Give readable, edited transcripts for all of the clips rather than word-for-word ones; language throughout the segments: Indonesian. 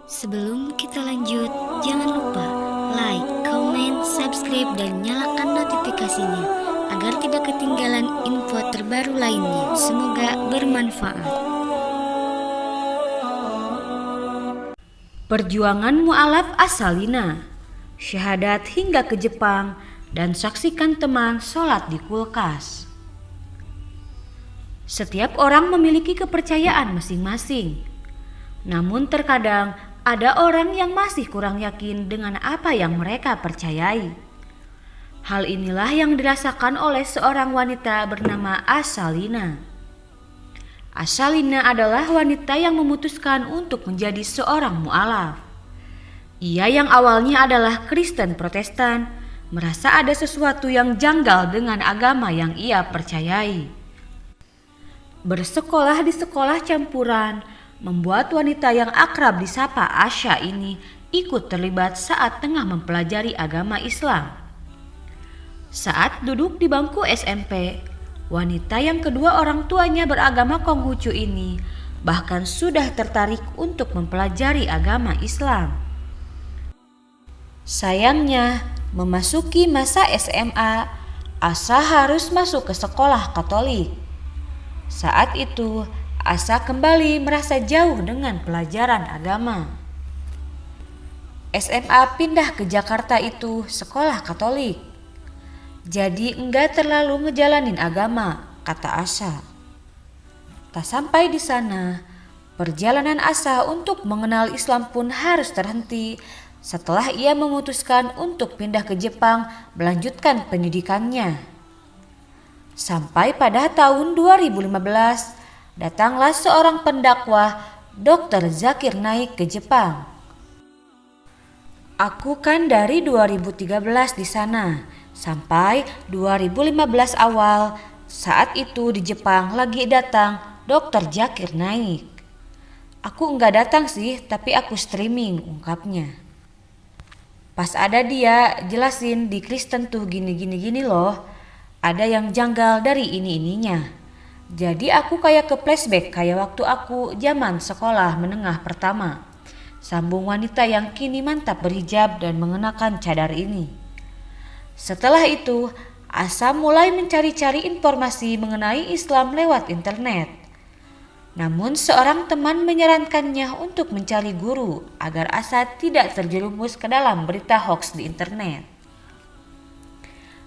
Sebelum kita lanjut, jangan lupa like, comment, subscribe, dan nyalakan notifikasinya agar tidak ketinggalan info terbaru lainnya. Semoga bermanfaat. Perjuangan mu'alaf asalina, syahadat hingga ke Jepang, dan saksikan teman sholat di kulkas. Setiap orang memiliki kepercayaan masing-masing. Namun terkadang ada orang yang masih kurang yakin dengan apa yang mereka percayai. Hal inilah yang dirasakan oleh seorang wanita bernama Asalina. Asalina adalah wanita yang memutuskan untuk menjadi seorang mu'alaf. Ia yang awalnya adalah Kristen Protestan, merasa ada sesuatu yang janggal dengan agama yang ia percayai. Bersekolah di sekolah campuran membuat wanita yang akrab disapa Asya ini ikut terlibat saat tengah mempelajari agama Islam. Saat duduk di bangku SMP, wanita yang kedua orang tuanya beragama Konghucu ini bahkan sudah tertarik untuk mempelajari agama Islam. Sayangnya, memasuki masa SMA, Asa harus masuk ke sekolah Katolik. Saat itu, Asa kembali merasa jauh dengan pelajaran agama. SMA pindah ke Jakarta itu sekolah Katolik. Jadi enggak terlalu ngejalanin agama, kata Asa. Tak sampai di sana, perjalanan Asa untuk mengenal Islam pun harus terhenti setelah ia memutuskan untuk pindah ke Jepang melanjutkan pendidikannya. Sampai pada tahun 2015, datanglah seorang pendakwah, Dr. Zakir Naik ke Jepang. Aku kan dari 2013 di sana, sampai 2015 awal, saat itu di Jepang lagi datang Dr. Zakir Naik. Aku enggak datang sih, tapi aku streaming, ungkapnya. Pas ada dia jelasin di Kristen tuh gini loh. Ada yang janggal dari ini-ininya. Jadi aku kayak ke flashback kayak waktu aku zaman sekolah menengah pertama. Sambung wanita yang kini mantap berhijab dan mengenakan cadar ini. Setelah itu, Asa mulai mencari-cari informasi mengenai Islam lewat internet. Namun seorang teman menyarankannya untuk mencari guru agar Asa tidak terjerumus ke dalam berita hoax di internet.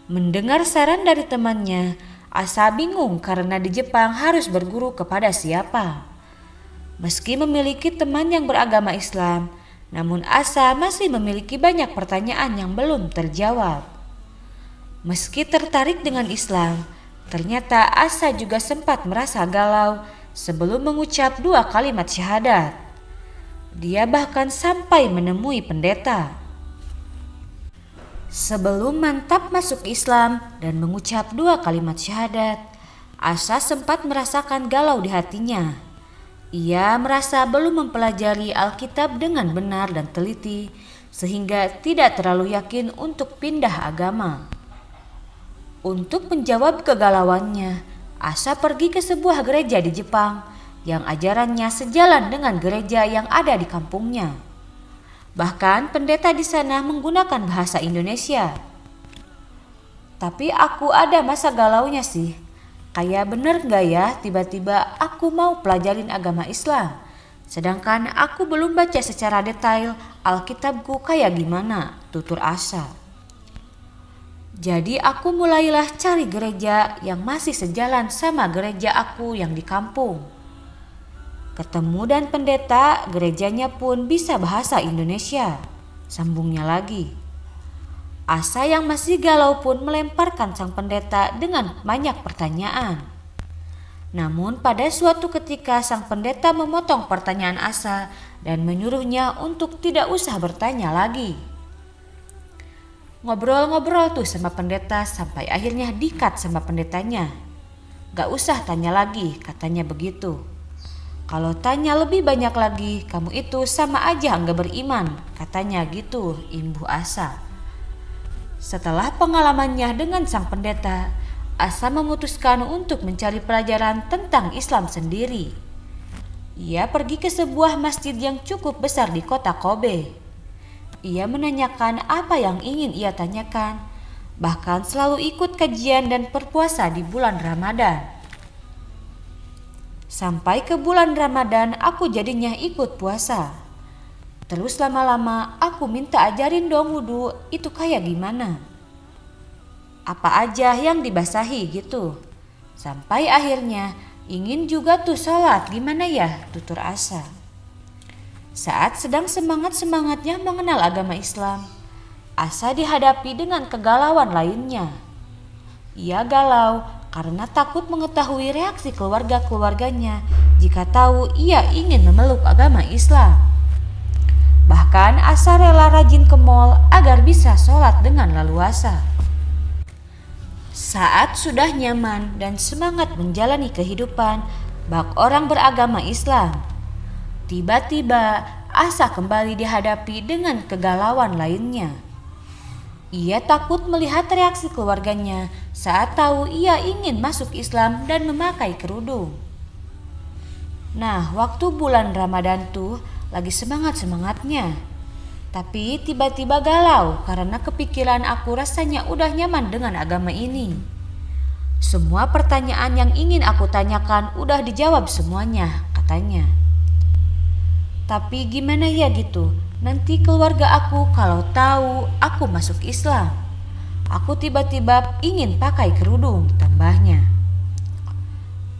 Mendengar saran dari temannya, Asa bingung karena di Jepang harus berguru kepada siapa. Meski memiliki teman yang beragama Islam, namun Asa masih memiliki banyak pertanyaan yang belum terjawab. Meski tertarik dengan Islam, ternyata Asa juga sempat merasa galau sebelum mengucap 2 kalimat syahadat. Dia bahkan sampai menemui pendeta. Sebelum mantap masuk Islam dan mengucap 2 kalimat syahadat, Asa sempat merasakan galau di hatinya. Ia merasa belum mempelajari Alkitab dengan benar dan teliti, sehingga tidak terlalu yakin untuk pindah agama. Untuk menjawab kegalauannya, Asa pergi ke sebuah gereja di Jepang yang ajarannya sejalan dengan gereja yang ada di kampungnya. Bahkan pendeta di sana menggunakan bahasa Indonesia. Tapi aku ada masa galaunya sih. Kayak bener gak ya tiba-tiba aku mau pelajarin agama Islam. Sedangkan aku belum baca secara detail Alkitabku kayak gimana, tutur Asa. Jadi aku mulailah cari gereja yang masih sejalan sama gereja aku yang di kampung. Ketemu dan pendeta gerejanya pun bisa bahasa Indonesia, sambungnya lagi. Asa yang masih galau pun melemparkan sang pendeta dengan banyak pertanyaan. Namun pada suatu ketika sang pendeta memotong pertanyaan Asa dan menyuruhnya untuk tidak usah bertanya lagi. Ngobrol-ngobrol tuh sama pendeta sampai akhirnya di-cut sama pendetanya. Gak usah tanya lagi, katanya begitu. Kalau tanya lebih banyak lagi, kamu itu sama aja enggak beriman, katanya gitu, imbuh Asa. Setelah pengalamannya dengan sang pendeta, Asa memutuskan untuk mencari pelajaran tentang Islam sendiri. Ia pergi ke sebuah masjid yang cukup besar di kota Kobe. Ia menanyakan apa yang ingin ia tanyakan, bahkan selalu ikut kajian dan berpuasa di bulan Ramadan. Sampai ke bulan Ramadan aku jadinya ikut puasa. Terus lama-lama aku minta ajarin dong wudhu itu kayak gimana. Apa aja yang dibasahi gitu. Sampai akhirnya ingin juga tuh sholat, gimana ya, tutur Asa. Saat sedang semangat-semangatnya mengenal agama Islam, Asa dihadapi dengan kegalauan lainnya. Ia galau karena takut mengetahui reaksi keluarga-keluarganya jika tahu ia ingin memeluk agama Islam. Bahkan Asa rela rajin ke mall agar bisa sholat dengan leluasa. Saat sudah nyaman dan semangat menjalani kehidupan bak orang beragama Islam, tiba-tiba Asa kembali dihadapi dengan kegalauan lainnya. Ia takut melihat reaksi keluarganya saat tahu ia ingin masuk Islam dan memakai kerudung. Nah, waktu bulan Ramadan tuh lagi semangat-semangatnya. Tapi tiba-tiba galau karena kepikiran aku rasanya udah nyaman dengan agama ini. Semua pertanyaan yang ingin aku tanyakan udah dijawab semuanya, katanya. Tapi gimana ya gitu, nanti keluarga aku kalau tahu aku masuk Islam. Aku tiba-tiba ingin pakai kerudung, tambahnya.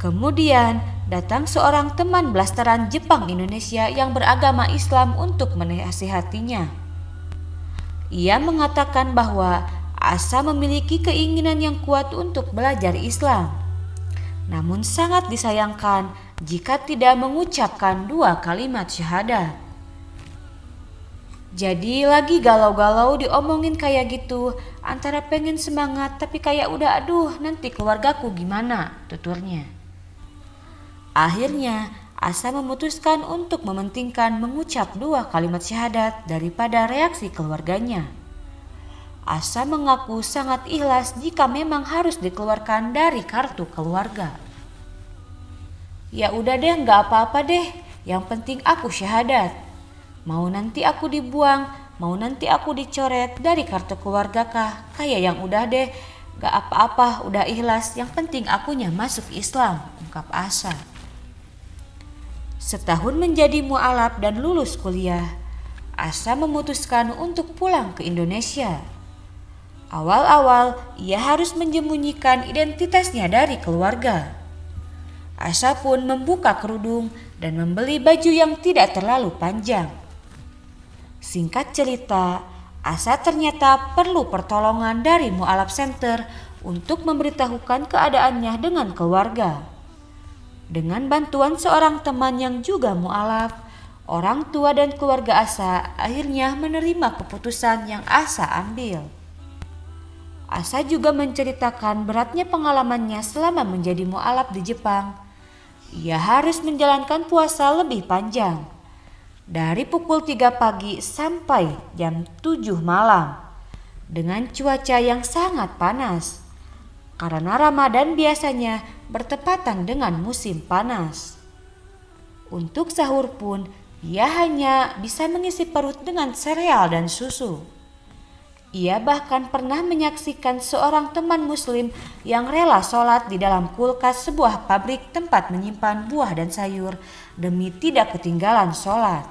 Kemudian datang seorang teman blasteran Jepang Indonesia yang beragama Islam untuk menasihatinya. Ia mengatakan bahwa Asa memiliki keinginan yang kuat untuk belajar Islam. Namun sangat disayangkan jika tidak mengucapkan 2 kalimat syahadat. Jadi lagi galau-galau diomongin kayak gitu, antara pengen semangat tapi kayak udah aduh nanti keluargaku gimana, tuturnya. Akhirnya Asa memutuskan untuk mementingkan mengucap 2 kalimat syahadat daripada reaksi keluarganya. Asa mengaku sangat ikhlas jika memang harus dikeluarkan dari kartu keluarga. Ya udah deh, gak apa-apa deh, yang penting aku syahadat. Mau nanti aku dibuang, mau nanti aku dicoret dari kartu keluarga kah? Kayak yang udah deh, gak apa-apa, udah ikhlas, yang penting akunya masuk Islam, ungkap Asa. Setahun menjadi mu'alaf dan lulus kuliah, Asa memutuskan untuk pulang ke Indonesia. Awal-awal ia harus menyembunyikan identitasnya dari keluarga. Asa pun membuka kerudung dan membeli baju yang tidak terlalu panjang. Singkat cerita, Asa ternyata perlu pertolongan dari Mu'alaf Center untuk memberitahukan keadaannya dengan keluarga. Dengan bantuan seorang teman yang juga mu'alaf, orang tua dan keluarga Asa akhirnya menerima keputusan yang Asa ambil. Asa juga menceritakan beratnya pengalamannya selama menjadi mu'alaf di Jepang. Ia harus menjalankan puasa lebih panjang, dari pukul 3 pagi sampai jam 7 malam, dengan cuaca yang sangat panas, karena Ramadan biasanya bertepatan dengan musim panas. Untuk sahur pun, ia hanya bisa mengisi perut dengan sereal dan susu. Ia bahkan pernah menyaksikan seorang teman muslim yang rela sholat di dalam kulkas sebuah pabrik tempat menyimpan buah dan sayur demi tidak ketinggalan sholat.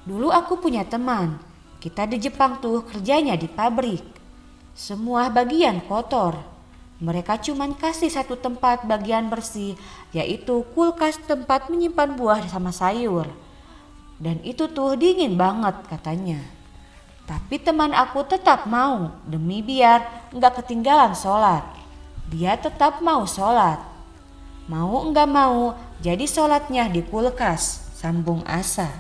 Dulu aku punya teman, kita di Jepang tuh kerjanya di pabrik. Semua bagian kotor. Mereka cuman kasih satu tempat bagian bersih, yaitu kulkas tempat menyimpan buah sama sayur. Dan itu tuh dingin banget katanya. Tapi teman aku tetap mau demi biar enggak ketinggalan sholat. Dia tetap mau sholat. Mau enggak mau, jadi sholatnya di kulkas, sambung Asa.